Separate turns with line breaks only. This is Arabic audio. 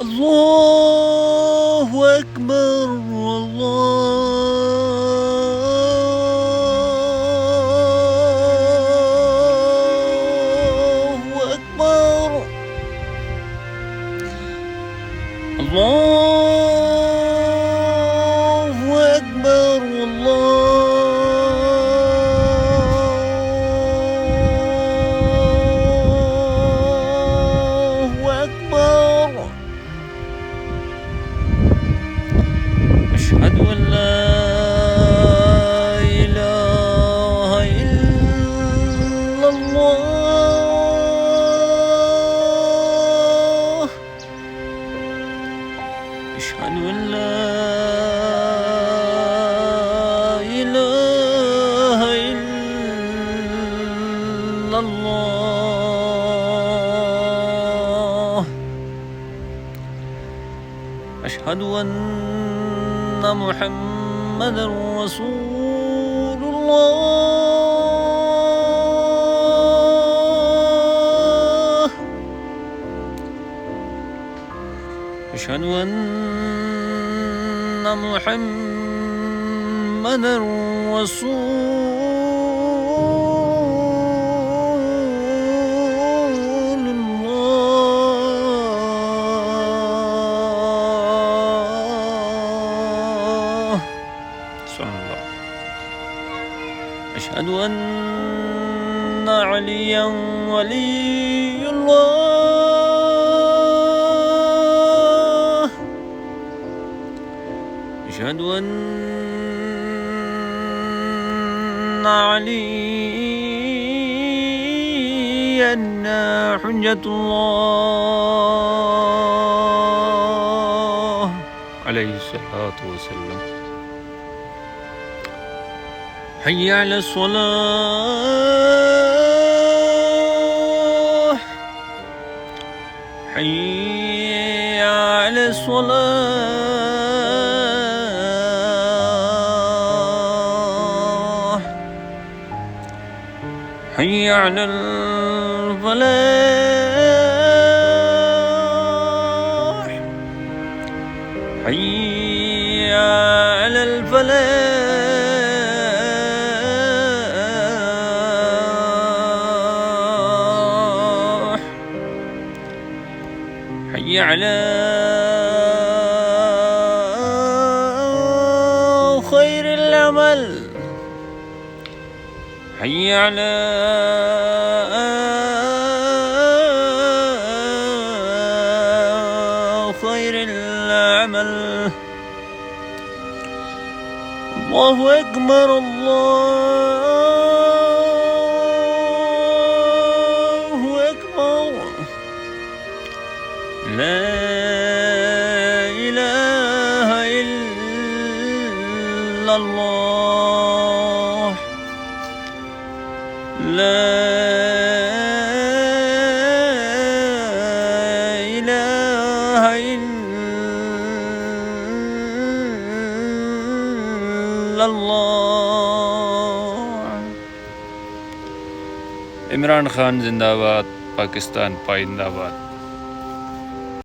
الله أكبر. الله أكبر. الله أكبر. الله أكبر. أشهد أن لا إله إلا الله. أشهد أن لا إله إلا الله. أشهد أن محمدا رسول الله. أشهد أن محمدا رسول الله. صلى الله. أشهد أن عليا ولي الله. أشهد أن عليا حجة الله عليه الصلاة والسلام. حي على الصلاة. حي على الصلاة. حي على الفلاح. حي على الفلاح. حي على خير العمل. حي على خير العمل. الله أكبر. الله أكبر. لا إله إلا الله. لا إله إلا الله. इमरान खान जिंदाबाद, पाकिस्तान पाइंदाबाद।